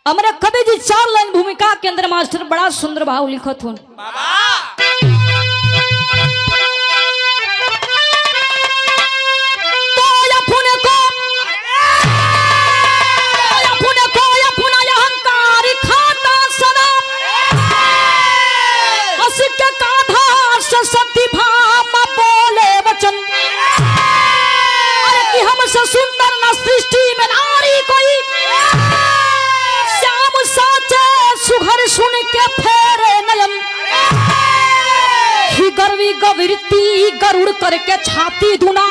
हमारे कवि जी 4 लाइन भूमिका के अंदर मास्टर बड़ा सुंदर भाव लिखत हूँ। सुंदर न सृष्टि में नारी कोई श्याम साचे सुघर सुन के फेरे नयन ही गर्वी गविरती गरुड़ करके छाती धुना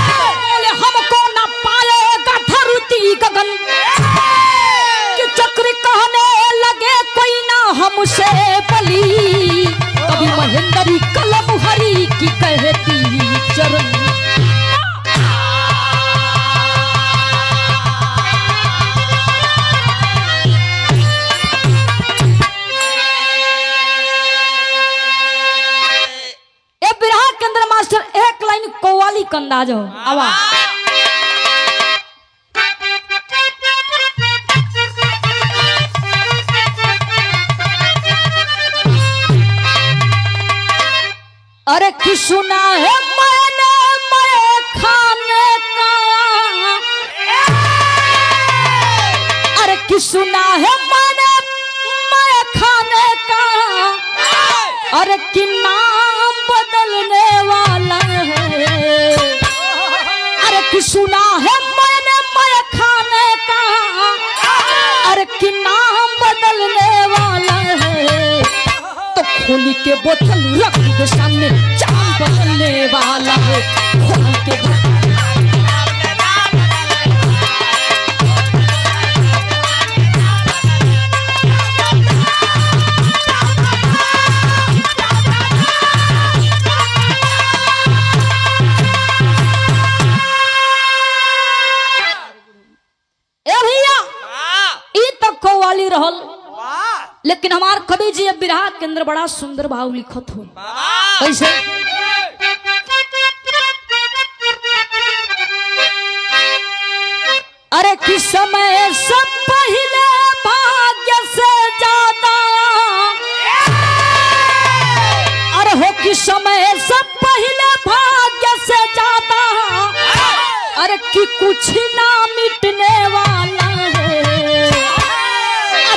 बोले हमको न पाएगा धरती गगन कि चक्र कहने लगे कोई ना हमसे बली कभी महेंद्री कलम हरी की कहती चरण। एक लाइन कव्वाली का अंदाज हो आवाज। अरे कि सुना है मैंने मैं खाने का, अरे कि सुना है मैंने मैं खाने का, अरे कि नाम बदलने वाला है, अरे कि सुना है मैंने मैं खाने का, अरे कि नाम बदलने वाला है, तो खोली के बोतल रख दे सामने जान बदलने वाला है, खोल के रहल। लेकिन हमार कवि जी अब बिरहा के अंदर बड़ा सुंदर भाव लिखत हो कैसे। अरे किस समय से पहले भाग्य से ज्यादा, अरे हो किस समय से पहले भाग्य से ज्यादा, अरे कि कुछ ना मिटने वाला है,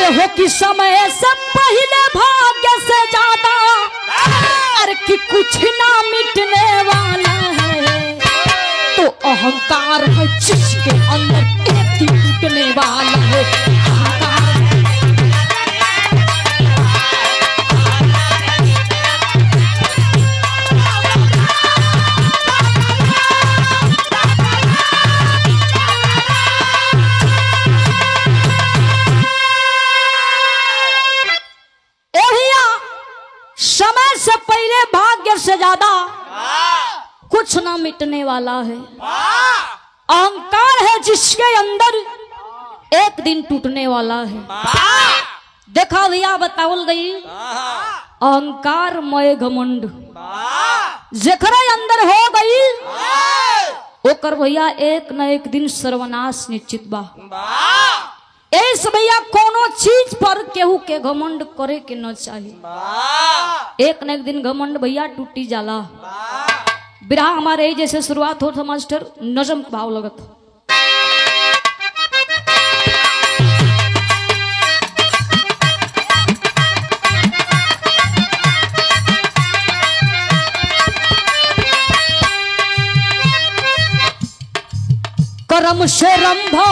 हो कि समय से पहले भाग्य से ज्यादा, अरे कि कुछ ना मिटने वाला है, तो अहंकार है जिसके अंदर एक ही टूटने वाला है, अहंकार। समय से पहले भाग्य से ज्यादा कुछ ना मिटने वाला है, अहंकार है जिसके अंदर एक दिन टूटने वाला है। देखा भैया बतावल गई अहंकार मय घमंड जेकरे अंदर हो गई ओकर भैया एक न एक दिन सर्वनाश निश्चित बा। ऐस भैया कोनो चीज पर केहू के घमंड करे के न चाहिए, एक न एक दिन घमंड भैया टूटी जाला। बिरहा हमारे जैसे शुरुआत हो था मास्टर नजम भाव लगत। करम से रंभो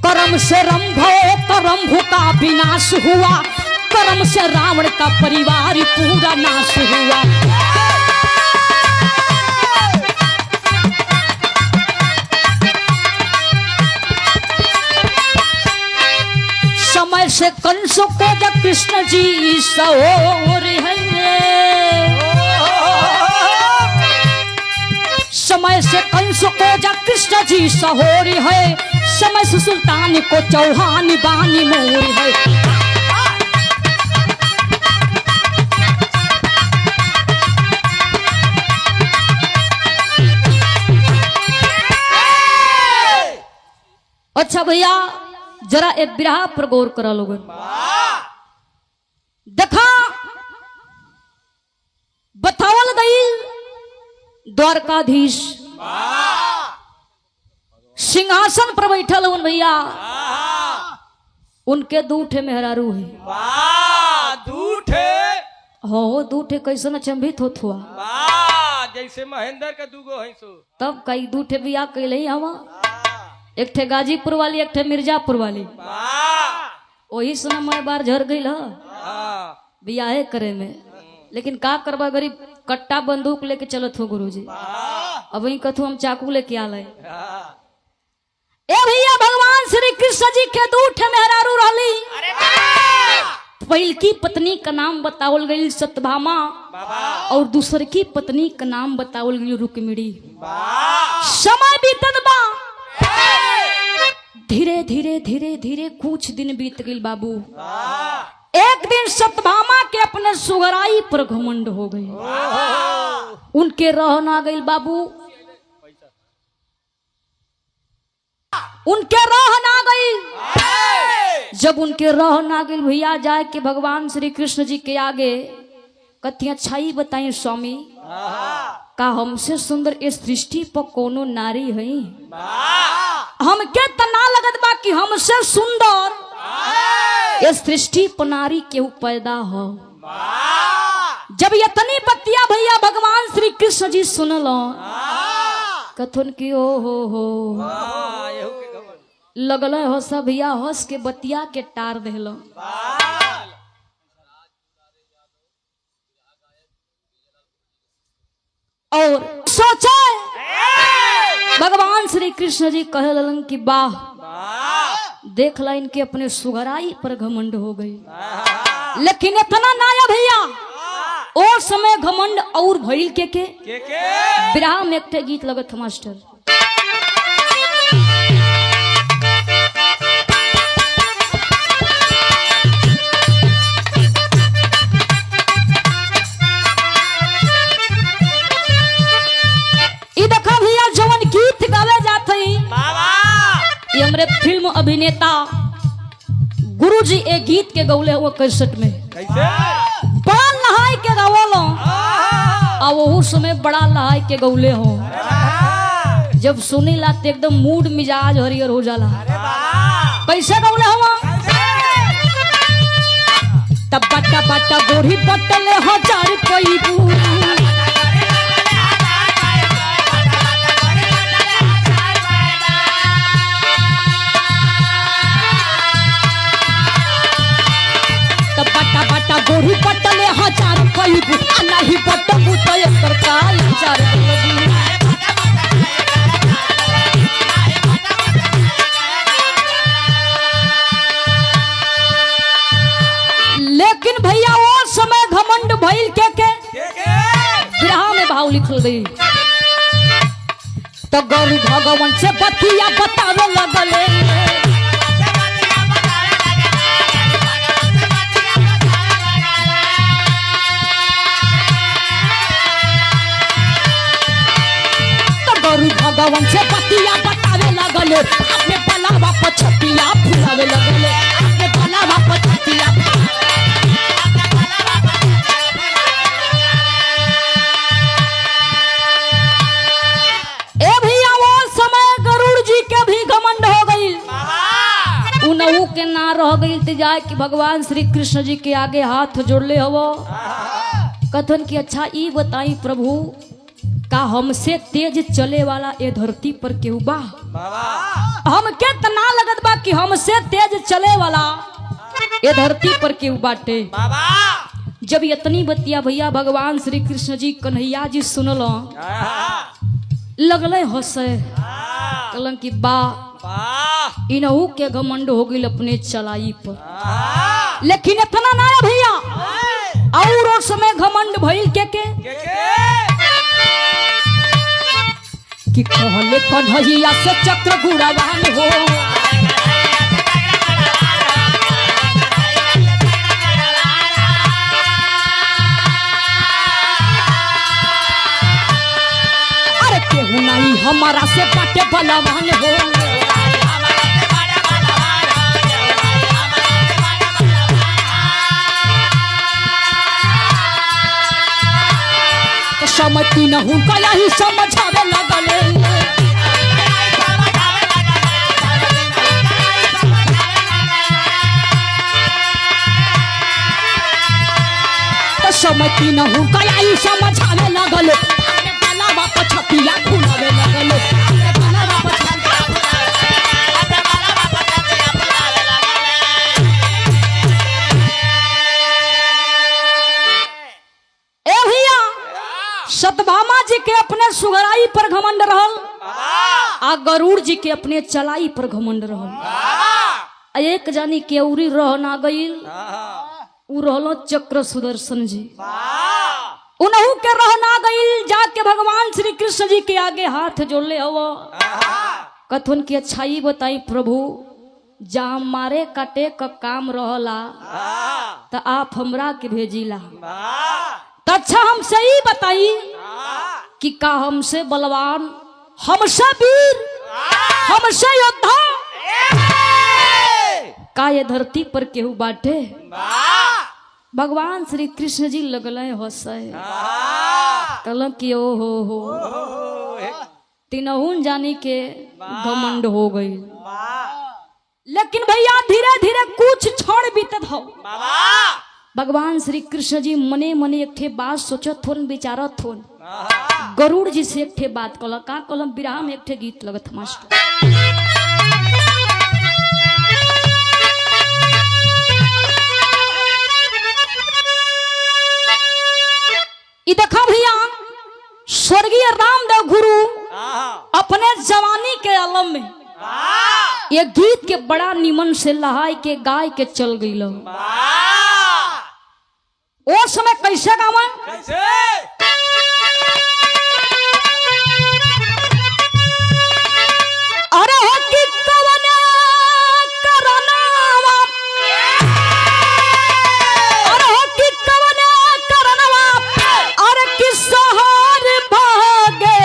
कर्म से रंभो करम्भु का विनाश हुआ, कर्म से रावण का परिवार पूरा नाश हुआ। समय से कंस को जब कृष्ण जी सहोर है, समय से कंस को जब कृष्ण जी सहोर है, समय से सुल्तान को चौहान बानी मोर है। अच्छा भैया जरा एक बिरहा पर गौर करा लोगन। देखा बतावल गई द्वारकाधीश सिंहासन पर बैठल हूं भैया, उनके दूठे मेहरारू है। दूठे हो दूठे कैसे अचंभित होत हुआ, जैसे महेंद्र के दूगो है सो। तब कई दूठे बिया कैले हवा, एक ठे गाजीपुर वाली एक ठे मिर्जापुर वाली। वही सुना मैं बार झर गई बियाहे करे में, लेकिन का करबा गरीब कट्टा बंदूक लेके चलत हो गुरुजी। अब वही कथू हम चाकू लेके आ ले। ए भैया भगवान श्री कृष्ण जी के दूठे मेहरारू रहली। पहल की पत्नी का नाम बतावल गई सत्यभामा और दूसर की पत्नी का नाम बतावल गई रुक्मिणी। समय बीतत बा, धीरे धीरे धीरे धीरे कुछ दिन बीत गई बाबू। एक दिन सत्यभामा के अपने सुगराई पर घमंड हो गई, उनके रह ना गई बाबू, उनके रह ना गई। जब उनके रह ना गई भैया जाए के भगवान श्री कृष्ण जी के आगे कथी अच्छाई बताई स्वामी, का हमसे सुंदर इस सृष्टि पर कोनो नारी है? हमके तना लगत बा कि हमसे सुंदर इस सृष्टि पर नारी केहू पैदा हो। जब इतनी बतिया भैया भगवान श्री कृष्ण जी सुनल कथन की ओ हो लगल हो सब भैया हंस के बतिया के टार देलो। और सोचे भगवान श्री कृष्ण जी कहे ललन की वाह देख ला इनके अपने सुगराई पर घमंड हो गई। लेकिन इतना नाया भैया और समय घमंड और भइल के विराह में एक गीत लगत मास्टर। देखा भैया जवन गीत गावे जाते ये हमरे फिल्म अभिनेता गुरुजी एक गीत के गौले वो कैसेट में कैसे बड़ा नहाय के गावलो आ वो समय बड़ा नहाय के गौले हो। जब सुनी ला तो एकदम मूड मिजाज हरियर हो जाला। कैसे गौले हो तब बट्टा बट्टा गोरी बटले हजार पैबू गोरी पटले हजार पैबू नहीं पटबू तो एकर काल चार लेकिन भैया वो समय घमंड भइल के विरह में भाव लिखल गई। तो गौरी भगवान से बतिया बतावे लगले भगवान से बतिया बतावे लगले अपने बलावा पछतिया फुलावे लगले अपने बलावा पछतिया। ए भैया वो समय गरुड़ जी के भी घमंड हो गई, उनहु के ना रह गई तो जाए कि भगवान श्री कृष्ण जी के आगे हाथ जोड़ले हवो कथन की अच्छा ई बताई प्रभु का हमसे तेज चले वाला ये धरती पर केहू बा? हमके तना लगत बा कि हमसे तेज चले वाला ये धरती पर केहू बाटे। जब इतनी बतिया भैया भगवान श्री कृष्ण जी कन्हैया जी सुनल लगले हंसे कहलन कि बा इनहू के घमंड हो गई अपने चलाई पर। लेकिन इतना ना भैया और समय घमंड भइल के कि कहले कन्हैया से चक्र गुणवान हो अरे केहू नहीं हमारा से बाटे बलवान हो। समझती न हूँ कया ही समझावे लगले तो समझती न हूँ कया ही समझावे लगले गला बाप छतिया फुलावे लगले गला बाप छतिया सतभामा जी के अपने सुगराई पर घमंड रहल आ गरुड़ जी के अपने चलाई पर घमंड रहल। एक जानी केउरी रह ना गईल उ रहलो चक्र सुदर्शन जी उनहु के रह ना गईल जाके भगवान श्री कृष्ण जी के आगे हाथ जोड़ले हव कथन की अच्छाई बताई प्रभु जहाँ मारे काटे का काम रहला तो आप हमरा के भेजिला तो अच्छा हमसे ही बताई कि का हमसे बलवान हमसे वीर हमसे योद्धा का ये धरती पर केहू बाटे। भगवान श्री कृष्ण जी लगल हंसे कहल कि ओ हो तीनहुन जानी के घमंड हो गई। लेकिन भैया धीरे धीरे कुछ क्षण बीतत हो भगवान श्री कृष्ण जी मने मने एक ठे बात सोचत होन विचारत होन गरुड़ जी से एक ठे बात कहल का कहल विराह में एक ठे गीत लगत मास्टर ई देखा भैया स्वर्गीय रामदेव गुरु अपने जवानी के आलम में ये गीत के बड़ा निमन से लहाई के गाय के चल गई लो वो समय कैसे गावा कैसे अरे हो कि कवने करनवा अरे हो कि कवने करनवा अरे कि सहर भागे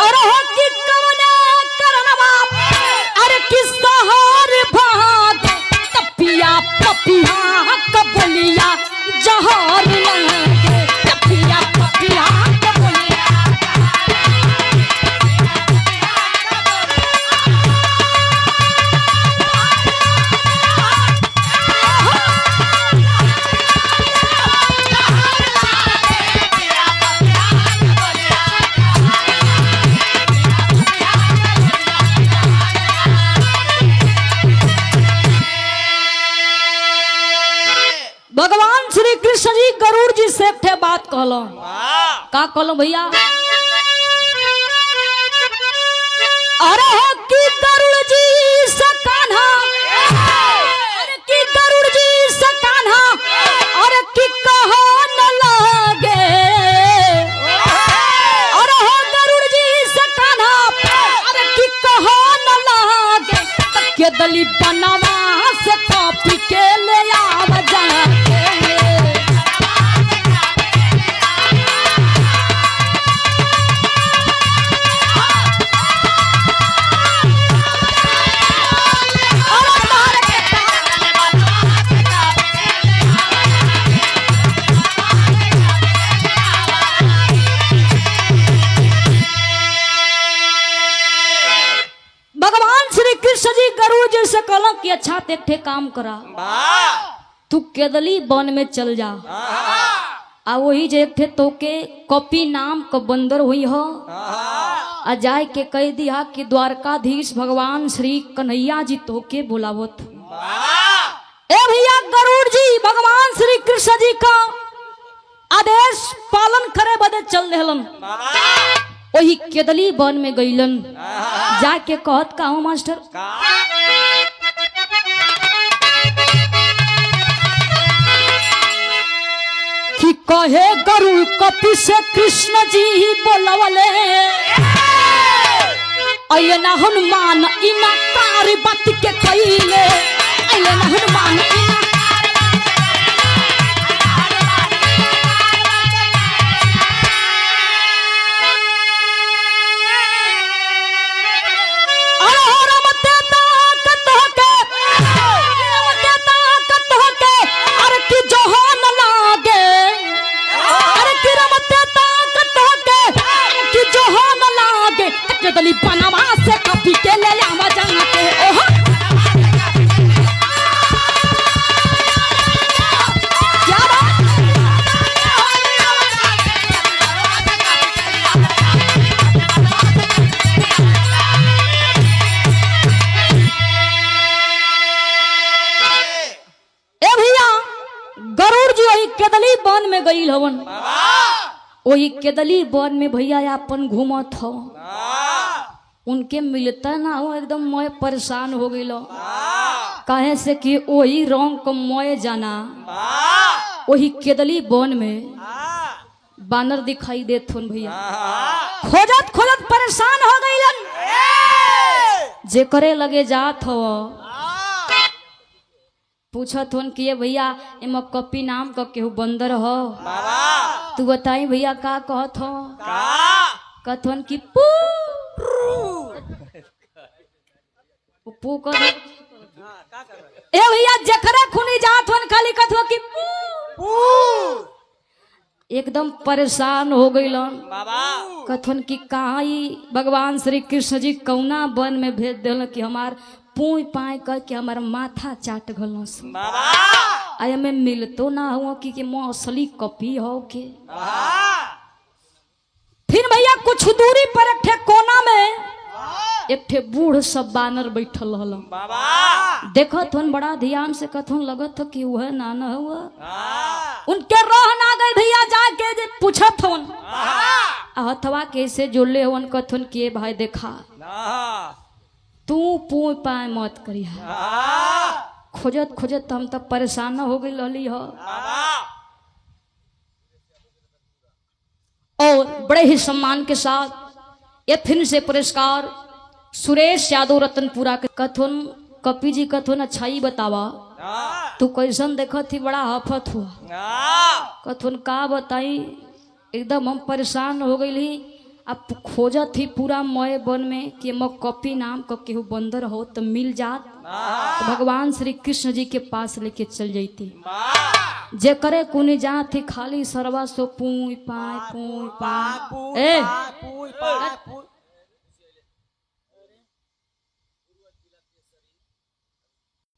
अरे हो कि कवने करनवा अरे कि सहर भागे तपिया पपिया कबलिया जहर लगे तपिया पपिया कबलिया भगवान श्री कृष्ण जी गरुड़ जी से एक बात कहलो का कहलो भैया अरे हो कि गरुड़ जी से कान्हा अरे कि गरुड़ जी से कान्हा अरे कि कहो न लागे अरे हो गरुड़ जी से कान्हा अरे कि कहो न लागे के दली बनवा से कॉपी के ले आव जा भगवान श्री कृष्ण जी गरुड़ जी से कहला कि अच्छा ते ठे काम करा तू केदली वन में चल जा आ वही जे एक ठे तोके कॉपी नाम का बंदर हुई हो आ जाए के कह दिया कि द्वारकाधीश भगवान श्री कन्हैया जी तोके बुलावत ए भैया गरुड़ जी भगवान श्री कृष्ण जी का आदेश पालन करे बदे चल देहलन वही केदली वन में गईलन जाके कहत का हूँ मास्टर कि कहे गरुड़ कपि से कृष्ण जी ही बोलवले अये ना हनुमान इना कार बात के कइले अये ना हनुमान इना चली बनवा से कपी के ले आवा जंग के ओहो क्या बात ए भैया गरुड़ जी वही केदली वन में गई हवन वही केदली वन में भैया अपन घूमत हो उनके मिलता ना हो एकदम मैं परेशान हो गई लो काहे से कि वही रंग को मैं जाना वही केदली वन में बानर दिखाई देत हन भैया खोजत खोजत परेशान हो गईलन जे करे लगे जात हो पूछत हन कि ये भैया एमा कपी नाम का केहू बंदर हो तू बताई भैया का कहत हो कहत हन कि पू पू कर ए भैया जखरा खुनी जात हन खाली कहत हो कि पू एकदम परेशान हो गईलन कथन की कहा भगवान श्री कृष्ण जी कौना वन में भेज दिल कि हमार पूई पाए कर के हमार माथा चाट गल आय में मिलतो ना हो कि मोह असली कपी हो के फिर भैया कुछ दूरी पर एक ठे कोना में एक ठे बूढ़ सब बानर बैठल हल देखत हन बड़ा ध्यान से कथन लगत हो कि वह नाना हुआ उनके रह ना गए भैया जाके जे पूछत हन हथवा कैसे जोड़ले हन कथन के भाई देखा तू पू पाए मत करिया खोजत खोजत हम तब परेशान हो गई रहली हो और बड़े ही सम्मान के साथ ये फिर से पुरस्कार सुरेश यादव रतनपुरा के कथन कपी जी कथन अच्छाई बतावा तू कैसन देखत थी बड़ा हफत हुआ कथन का बताई एकदम हम परेशान हो गई अब खोजत थी पूरा मय वन में कि म कपी नाम का केहू बंदर हो तो मिल जात तो भगवान श्री कृष्ण जी के पास लेके चल जाती जे करे कुनी जात थी खाली सरवा सो पूई पाए ए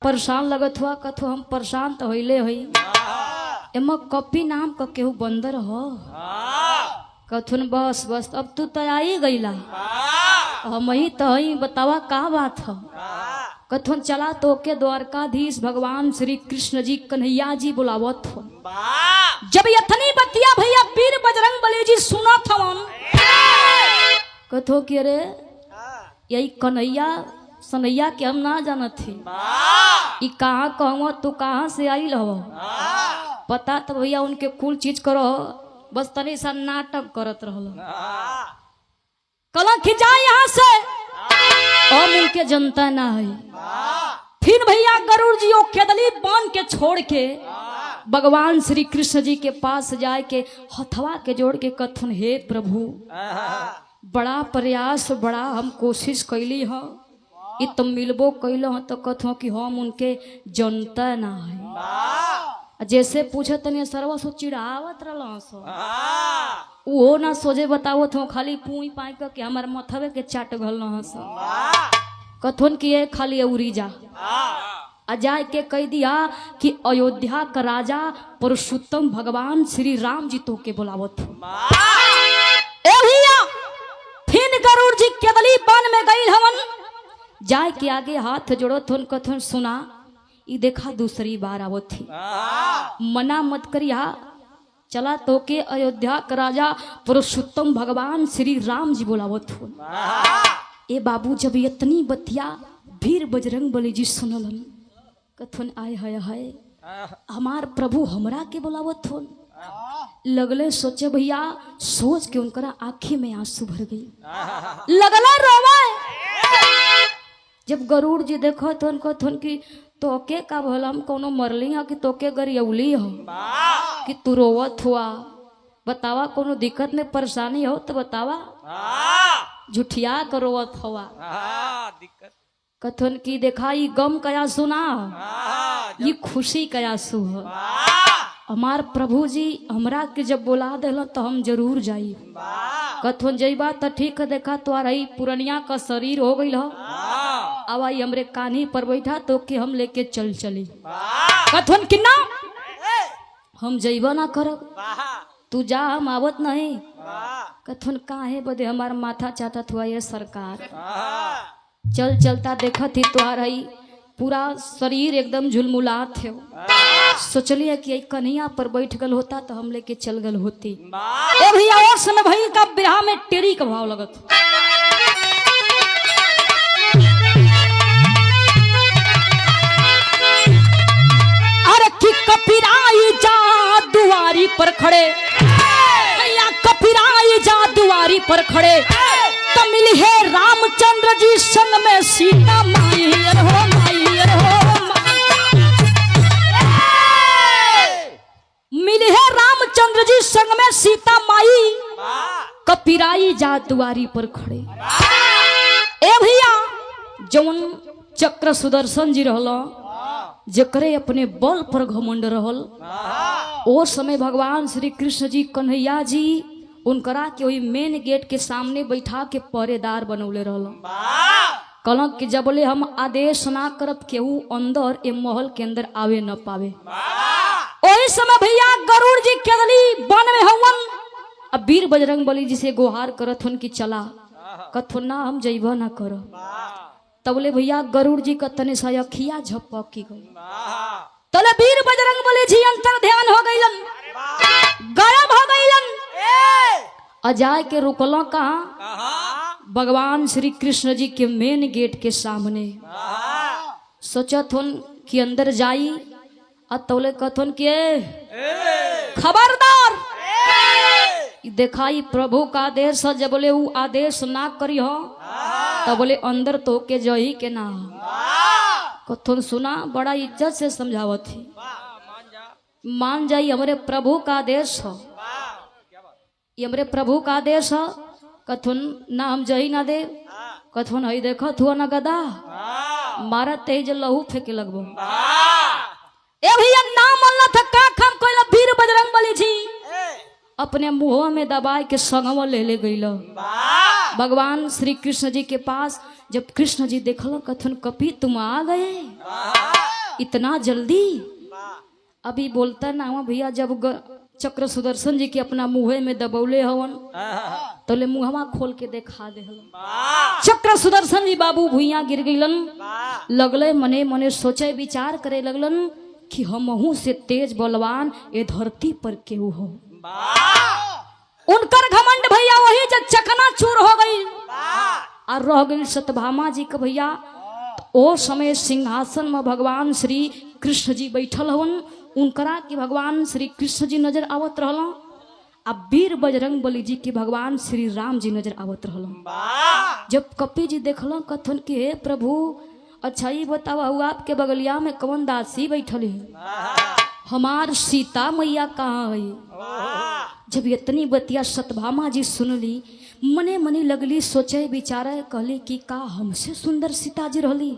परेशान लगत हुआ कथो हम परेशान तो होइले होई एमा कपी नाम का केहू बंदर हो कथुन बस बस अब तू तो आई गईला हम ही तो ही बतावा का बात हो कथुन चला तो के द्वारकाधीश भगवान श्री कृष्ण जी कन्हैया जी बुलावत हो जब यथनी बतिया भैया वीर बजरंग बली जी सुना था कथो कि अरे यही कन्हैया सनैया के हम ना जानत थे ई कहाँ कहूँ तू कहाँ से आई हो पता तो भैया उनके कुल चीज करो बस तनी सा नाटक करत रहल कल खिंचा यहाँ से और उनके जनता ना है फिर भैया गरुड़ जी ओ केदली बांध के छोड़ के भगवान श्री कृष्ण जी के पास जाए के हथवा के जोड़ के कथुन हे प्रभु बड़ा प्रयास बड़ा हम कोशिश कैली हो इ तो मिलबो कैल तो कथो कि हम उनके जनता ना है जैसे पूछे तनी सरवा सो चिढ़ावत रह वो ना सोझे बतावत हो खाली पूई पाई के हमार मथवे के चाट गल कथन किए खाली उड़ी जा अजाय के कह दिया कि अयोध्या का राजा पुरुषोत्तम भगवान श्री राम जी तो के बुलावत हो फिर गरुड़ जी केदली वन में गई हवन जाय के आगे हाथ जोड़ो थोन कथन सुना ई देखा दूसरी बार आवत थी मना मत करिया चला तो के अयोध्या का राजा पुरुषोत्तम भगवान श्री राम जी बुलावत हो ए बाबू जब इतनी बतिया वीर बजरंग बली जी सुनलन कथन आय हाय हाय हमार प्रभु हमरा के बुलावत हो लगले सोचे भैया सोच के उनकरा आंखी में आंसू भर गई लगला रोवे जब गरुड़ जी देखो तो उनको थन की तोके का भलम कोनो मरली हो कि तोके गरियौली हो कि तू रोवत हुआ बतावा कोनो दिक्कत में परेशानी हो तो बतावा झुठिया कर रोवत हुआ कथन की देखा ये गम कया सुना ये खुशी कया सु हो हमार प्रभु जी हमरा के जब बुला दिल तो हम जरूर जाई कथुन जइबा त ठीक है, देखा तो रही पुरनिया का शरीर हो गई हो, अब आई हमरे कान्ही पर बैठा तो कि हम लेके चल चली। कथुन किन्ना हम जइबा ना करब, तू जा हम आवत नहीं। कथुन काहे बदे हमार माथा चाटत हुआ ये सरकार। चल चलता देखा थी तो रही पूरा शरीर एकदम झुलमुलात है। सोचलिए कि कन्हैया पर बैठ गल होता तो हम लेके चल गल होती। ए भैया और समय भई का बिरहा में टेरी का भाव लगत। अरे कि कपिराई जा दुआरी पर खड़े, भैया कपिराई जा दुआरी पर खड़े, तो मिली है रामचंद्र जी संग में सीता माई। हो माई हो मिली है रामचंद्र जी संग में सीता माई, कपिराई जा दुआरी पर खड़े। ए भैया जवन चक्र सुदर्शन जी रहल, जकरे अपने बल पर घमंड रहल, और समय भगवान श्री कृष्ण जी कन्हैया जी उनकरा के वही मेन गेट के सामने बैठा के पहरेदार बनौले रहल। कहलक कि जबले हम आदेश ना करब केहू अंदर ए महल के अंदर आवे न पावे। वही समय भैया गरुड़ जी केदली वन में हवन, अब वीर बजरंग बली जी से गुहार करत हन कि चला। कथुन ना हम जइबा ना करब। तबले भैया गरुड़ जी का तने सा अखिया झपक की गई। तले वीर बजरंग बली जी अंतर ध्यान हो गइलन, गायब हो गइलन। अजाय के रुकलो कहाँ? भगवान श्री कृष्ण जी के मेन गेट के सामने। सोचत हन कि अंदर जाई, अतौले कथन के खबरदार, देखाई प्रभु का आदेश है, जब बोले वो आदेश ना करी हो तब बोले अंदर तो के जही के ना। कथन सुना बड़ा इज्जत से समझावत थी, मान जाई हमारे प्रभु का आदेश हो, ये हमारे प्रभु का आदेश है। कथुन ना हम जही ना दे। कथुन हई देखत हुआ ना गदा मारा तेज लहू फेंके लगबो। ए भैया नाम अल्लाह था का खाम कोइला वीर बजरंग बली जी अपने मुंह में दबाए के संगवा ले गईलो भगवान श्री कृष्ण जी के पास। जब कृष्ण जी देखलो कथन कपी तुम आ गए इतना जल्दी। अभी बोलता ना भैया जब चक्र सुदर्शन जी के अपना मुंह में दबौले हवन तो ले मुहवा खोल के देखा दे। चक्र सुदर्शन जी बाबू भुइया गिर गईलन, लगले मने मने सोचे विचार करे लगलन कि हमहू से तेज बलवान ये धरती पर केहू हो। उनकर घमंड भैया वही जब चकना चूर हो गई और रह गई सत्यभामा जी के भैया। ओ समय सिंहासन में भगवान श्री कृष्ण जी बैठल हवन, उनकरा के भगवान श्री कृष्ण जी नजर आवत रहल। अब वीर बजरंग बली जी के भगवान श्री राम जी नजर आवत रहल। जब कपी जी देखल कथन के हे प्रभु अच्छा ही बतावा हुआ आपके बगलिया में कौन दासी बैठल है, हमार सीता मैया कहाँ है। जब इतनी बतिया सत्यभामा जी सुनली मने मने लगली सोचे विचारे कहली कि का हमसे सुंदर सीता जी रहली।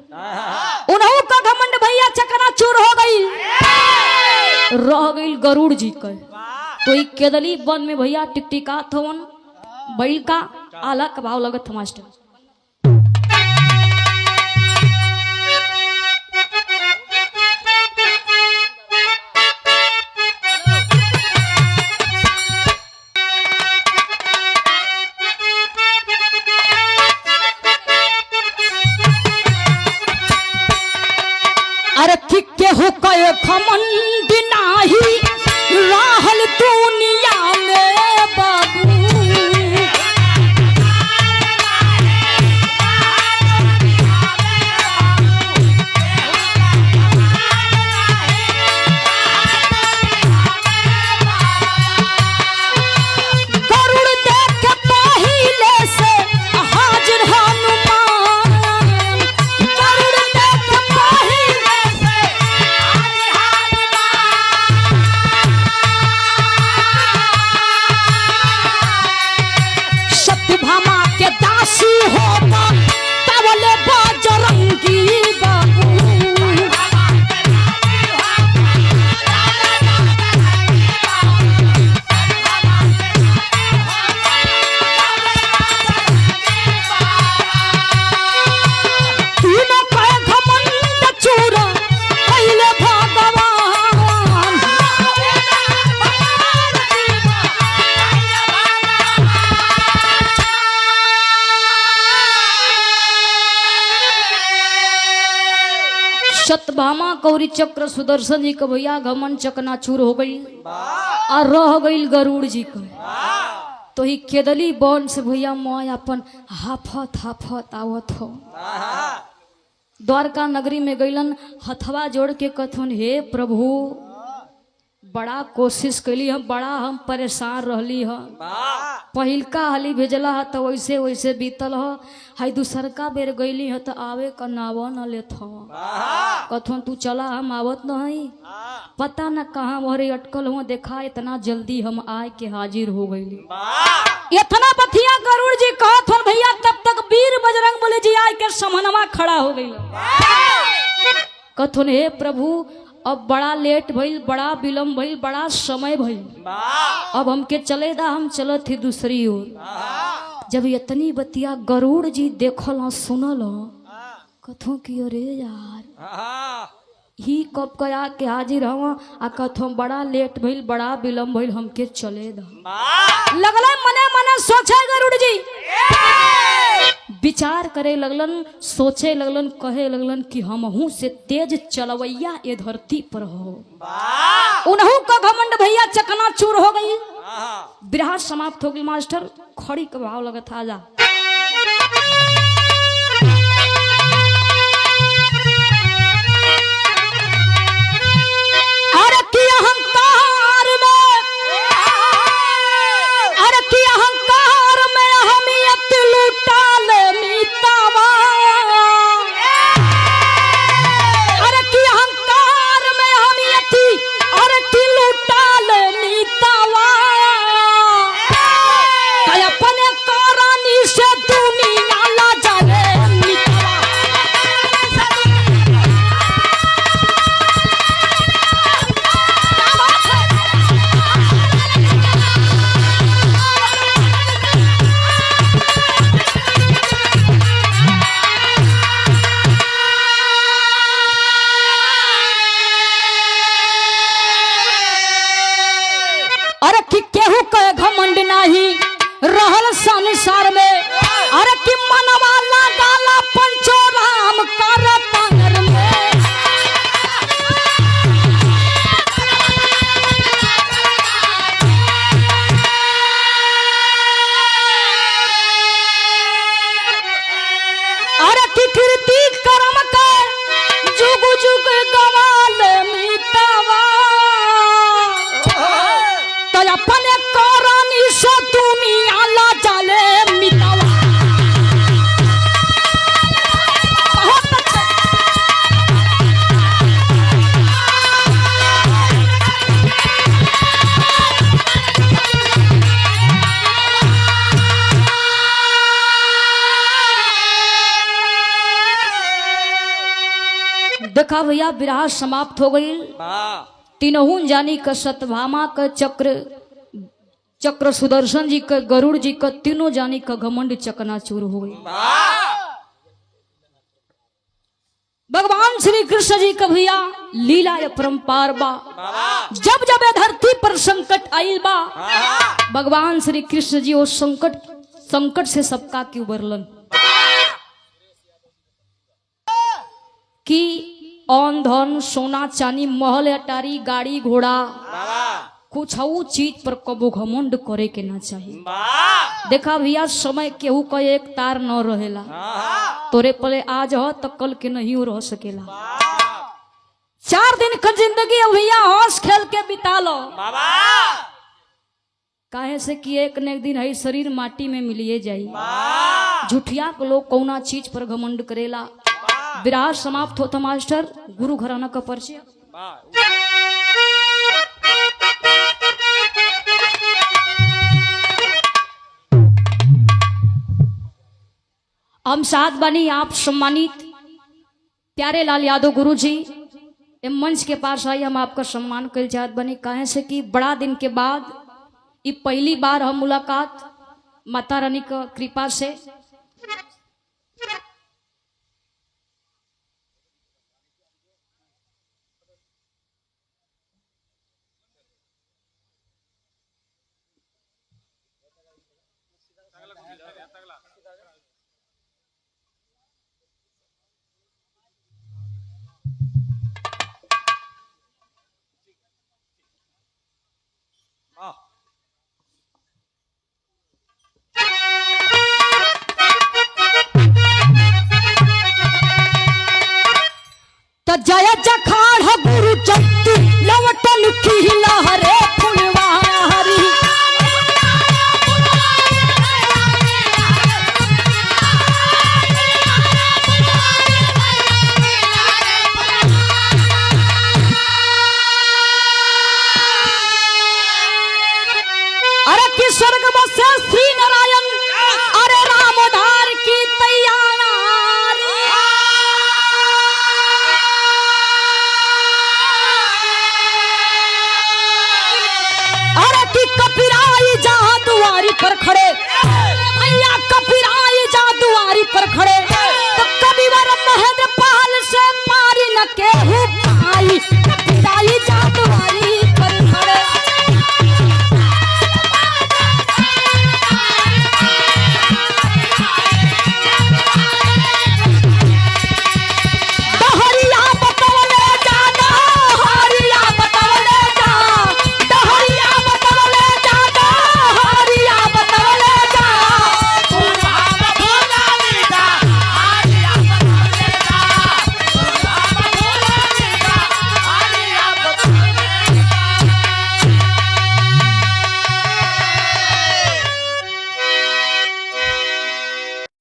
उन्हों का घमंड भैया चकना चूर हो गई, रह गई गरुड़ जी का। तो ई केदली वन में भैया टिकटिका थवन बैल का आला का भाव लगत मास्टर। अरे किके हो कए खमंड नाही राहल दुनिया में बाबू। गरुड़ देख पहिले से हाजिर हनुमान, गरुड़ देख पहिले से सत्यभामा के दासी होगा तबले बजरंगी बाबू। सत्यभामा कौरी चक्र सुदर्शन जी का भैया घमन चकनाचूर हो गई और रह गई गरुड़ जी का। तो ही केदली बन से भैया मोय अपन हाफत हाफत आवत हो। द्वारका नगरी में गईलन, हथवा जोड़ के कथन, हे प्रभु बड़ा कोशिश कैली हम, बड़ा हम परेशान रहली हम। पहिलका हाली भेजला है तो वैसे वैसे बीतल हो, हाई दूसरका बेर गईली है तो आवे का नाव न लेत हो। कथन तू चला, हम आवत नहीं, पता न कहाँ भरे अटकल हुआ, देखा इतना जल्दी हम आए के हाजिर हो गईली। इतना बथिया गरुड़ जी कहत हन भैया, तब तक वीर बजरंग बली जी आए के समनवा खड़ा हो गई। कथन हे प्रभु अब बड़ा लेट भइल, बड़ा विलम्ब भइल, बड़ा समय भइल, अब हमके चले दा, हम चलत थी दूसरी ओर। जब इतनी बतिया गरुड़ जी देखल सुनल, कथों कि अरे यार ही कब कया के हाजिर हवा, आ कथों बड़ा लेट भइल, बड़ा विलम्ब भइल, हमके चले दा। लगल मने मने सोचे गरुड़ जी, विचार करे लगलन, सोचे लगलन, कहे लगलन कि हमहू से तेज चलवैया ये धरती पर हो। उन्हू का घमंड भैया चकनाचूर हो गई। बिरहा समाप्त हो गई। मास्टर खड़ी का भाव लगत आ जा। अरे की अहंकार में, अरे की अहंकार में हमियत लुटाल मीतावा, अरे की अहंकार में हमियत, अरे की लुटाल मीतावा, अपने कारानी से दुनिया ला जाने मीतावा। अरे कि केहू के घमंड नाही रहल संसार में, अरे कि मनवा लगाला पंचो राम कर तंगर में। अरे कि कीर्ति कर्म के जुग जुग गवाल मीतावा, तो अपने करानी से दुनिया ला जाले मीतावा। बहुत अच्छा। देखा भैया विराह समाप्त हो गई। तीनों जानी का सत्यभामा का चक्र सुदर्शन जी का गरुड़ जी का, तीनों जानी का घमंड चकनाचूर हो गई। भगवान श्री कृष्ण जी का भैया लीला या परम्पार बा। जब जब ये धरती पर संकट आई बा, भगवान श्री कृष्ण जी वो संकट से सबका क्यों बरलन कि औन धन सोना चांदी महल अटारी गाड़ी घोड़ा कुछ चीज पर कबो घमंड करे के ना चाहिए। देखा भैया समय केहू का एक तार न रहेला, तोरे पले आज हो तो कल के नहीं रह सकेला। 4 दिन का जिंदगी भैया हंस खेल के बिता लो, काहे से कि एक न एक दिन है शरीर माटी में मिलिए जाई। झूठिया को लोग कौना चीज पर घमंड करेला। विराह समाप्त होता। मास्टर गुरु घराना का परिचय। हम साथ बनी आप सम्मानित प्यारे लाल यादव गुरु जी मंच के पास आई, हम आपका सम्मान कर चाहत बनी। कहे से कि बड़ा दिन के बाद ये पहली बार हम मुलाकात माता रानी का कृपा से। जय जखाड़ गुरु चतु लवटन की